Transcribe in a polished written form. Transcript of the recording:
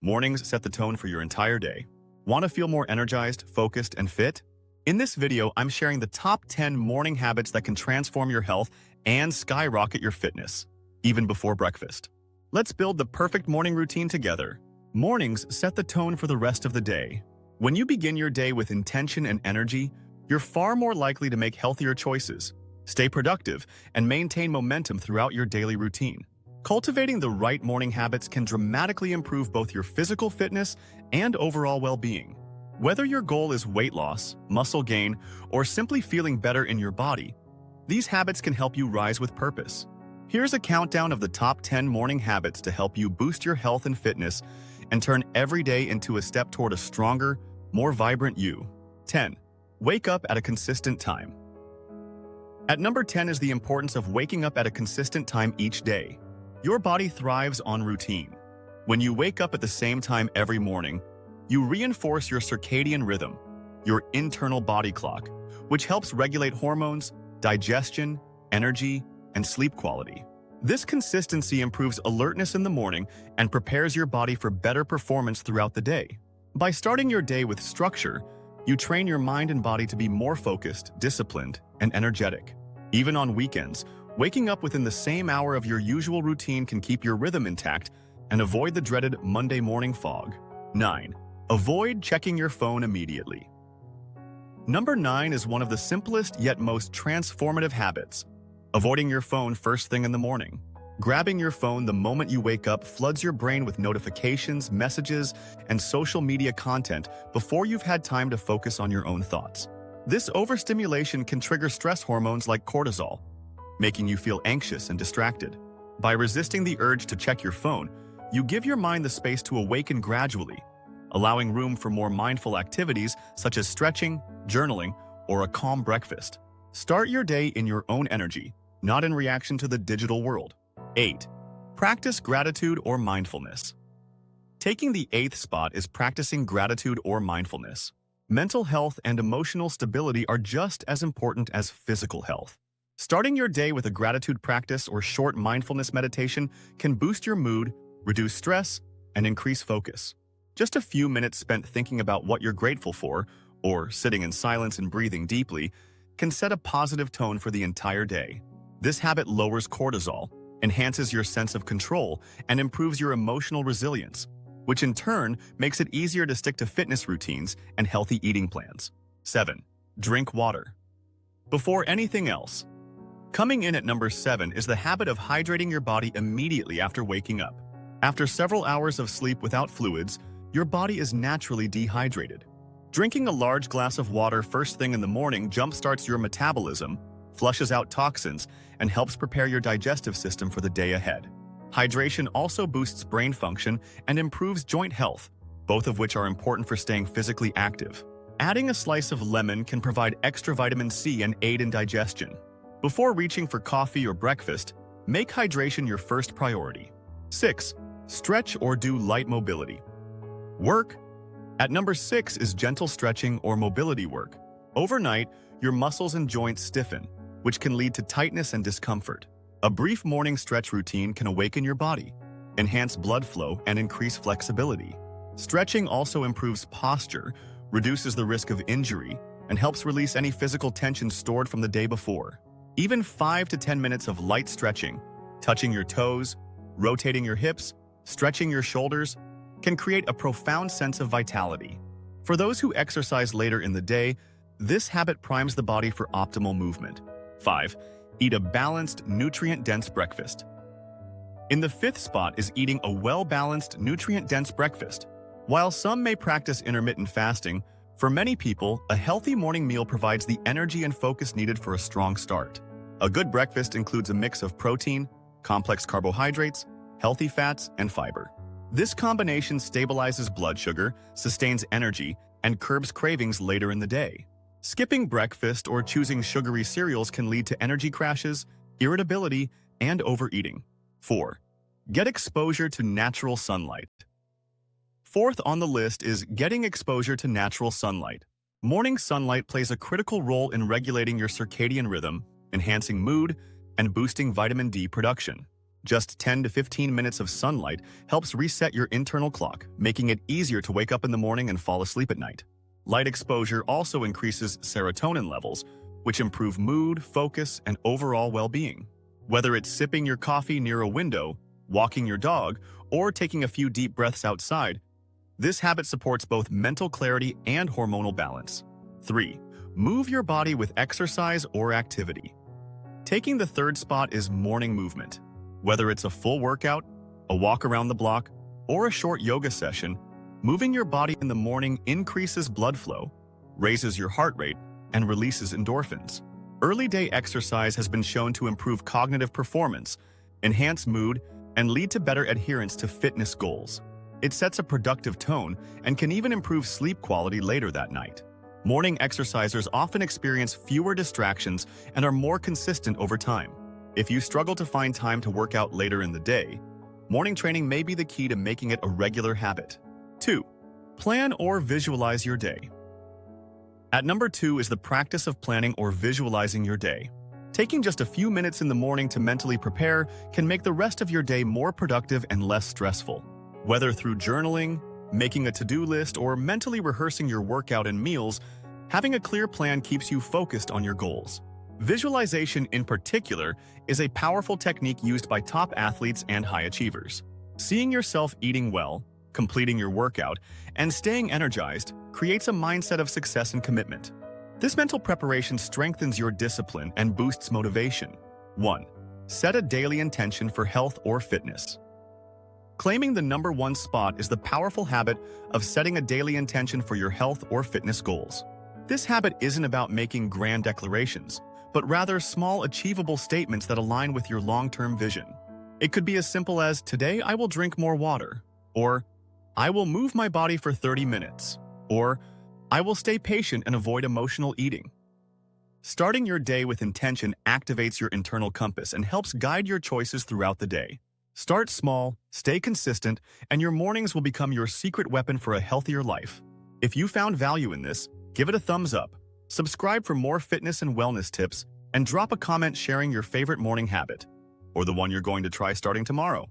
Mornings set the tone for your entire day. Want to feel more energized, focused, and fit? In this video, I'm sharing the top 10 morning habits that can transform your health and skyrocket your fitness, even before breakfast. Let's build the perfect morning routine together. Mornings set the tone for the rest of the day. When you begin your day with intention and energy, you're far more likely to make healthier choices, stay productive, and maintain momentum throughout your daily routine. Cultivating the right morning habits can dramatically improve both your physical fitness and overall well-being. Whether your goal is weight loss, muscle gain, or simply feeling better in your body, these habits can help you rise with purpose. Here's a countdown of the top 10 morning habits to help you boost your health and fitness and turn every day into a step toward a stronger, more vibrant you. 10. Wake up at a consistent time. At number 10 is the importance of waking up at a consistent time each day. Your body thrives on routine. When you wake up at the same time every morning, you reinforce your circadian rhythm, your internal body clock, which helps regulate hormones, digestion, energy, and sleep quality. This consistency improves alertness in the morning and prepares your body for better performance throughout the day. By starting your day with structure, you train your mind and body to be more focused, disciplined, and energetic. Even on weekends, waking up within the same hour of your usual routine can keep your rhythm intact and avoid the dreaded Monday morning fog. 9. Avoid checking your phone immediately. Number 9 is one of the simplest yet most transformative habits: avoiding your phone first thing in the morning. Grabbing your phone the moment you wake up floods your brain with notifications, messages, and social media content before you've had time to focus on your own thoughts. This overstimulation can trigger stress hormones like cortisol, making you feel anxious and distracted. By resisting the urge to check your phone, you give your mind the space to awaken gradually, allowing room for more mindful activities such as stretching, journaling, or a calm breakfast. Start your day in your own energy, not in reaction to the digital world. 8. Practice gratitude or mindfulness. Taking the 8th spot is practicing gratitude or mindfulness. Mental health and emotional stability are just as important as physical health. Starting your day with a gratitude practice or short mindfulness meditation can boost your mood, reduce stress, and increase focus. Just a few minutes spent thinking about what you're grateful for, or sitting in silence and breathing deeply, can set a positive tone for the entire day. This habit lowers cortisol, enhances your sense of control, and improves your emotional resilience, which in turn makes it easier to stick to fitness routines and healthy eating plans. 7. Drink water. Before anything else, coming in at number 7 is the habit of hydrating your body immediately after waking up. After several hours of sleep without fluids, your body is naturally dehydrated. Drinking a large glass of water first thing in the morning jumpstarts your metabolism, flushes out toxins, and helps prepare your digestive system for the day ahead. Hydration also boosts brain function and improves joint health, both of which are important for staying physically active. Adding a slice of lemon can provide extra vitamin C and aid in digestion. Before reaching for coffee or breakfast, make hydration your first priority. 6. Stretch or do light mobility. Work. At number 6 is gentle stretching or mobility work. Overnight, your muscles and joints stiffen, which can lead to tightness and discomfort. A brief morning stretch routine can awaken your body, enhance blood flow, and increase flexibility. Stretching also improves posture, reduces the risk of injury, and helps release any physical tension stored from the day before. Even 5 to 10 minutes of light stretching, touching your toes, rotating your hips, stretching your shoulders, can create a profound sense of vitality. For those who exercise later in the day, this habit primes the body for optimal movement. 5. Eat a balanced, nutrient-dense breakfast. In the 5th spot is eating a well-balanced, nutrient-dense breakfast. While some may practice intermittent fasting, for many people, a healthy morning meal provides the energy and focus needed for a strong start. A good breakfast includes a mix of protein, complex carbohydrates, healthy fats, and fiber. This combination stabilizes blood sugar, sustains energy, and curbs cravings later in the day. Skipping breakfast or choosing sugary cereals can lead to energy crashes, irritability, and overeating. 4. Get exposure to natural sunlight. 4th on the list is getting exposure to natural sunlight. Morning sunlight plays a critical role in regulating your circadian rhythm, enhancing mood, and boosting vitamin D production. Just 10 to 15 minutes of sunlight helps reset your internal clock, making it easier to wake up in the morning and fall asleep at night. Light exposure also increases serotonin levels, which improve mood, focus, and overall well-being. Whether it's sipping your coffee near a window, walking your dog, or taking a few deep breaths outside, this habit supports both mental clarity and hormonal balance. 3. Move your body with exercise or activity. Taking the third spot is morning movement. Whether it's a full workout, a walk around the block, or a short yoga session, moving your body in the morning increases blood flow, raises your heart rate, and releases endorphins. Early day exercise has been shown to improve cognitive performance, enhance mood, and lead to better adherence to fitness goals. It sets a productive tone and can even improve sleep quality later that night. Morning exercisers often experience fewer distractions and are more consistent over time. If you struggle to find time to work out later in the day, morning training may be the key to making it a regular habit. 2. Plan or visualize your day. At number 2 is the practice of planning or visualizing your day. Taking just a few minutes in the morning to mentally prepare can make the rest of your day more productive and less stressful. Whether through journaling, making a to-do list, or mentally rehearsing your workout and meals, having a clear plan keeps you focused on your goals. Visualization, in particular, is a powerful technique used by top athletes and high achievers. Seeing yourself eating well, completing your workout, and staying energized creates a mindset of success and commitment. This mental preparation strengthens your discipline and boosts motivation. 1. Set a daily intention for health or fitness. Claiming the number 1 spot is the powerful habit of setting a daily intention for your health or fitness goals. This habit isn't about making grand declarations, but rather small, achievable statements that align with your long-term vision. It could be as simple as, "Today I will drink more water," or "I will move my body for 30 minutes," or "I will stay patient and avoid emotional eating." Starting your day with intention activates your internal compass and helps guide your choices throughout the day. Start small, stay consistent, and your mornings will become your secret weapon for a healthier life. If you found value in this, give it a thumbs up, subscribe for more fitness and wellness tips, and drop a comment sharing your favorite morning habit, or the one you're going to try starting tomorrow.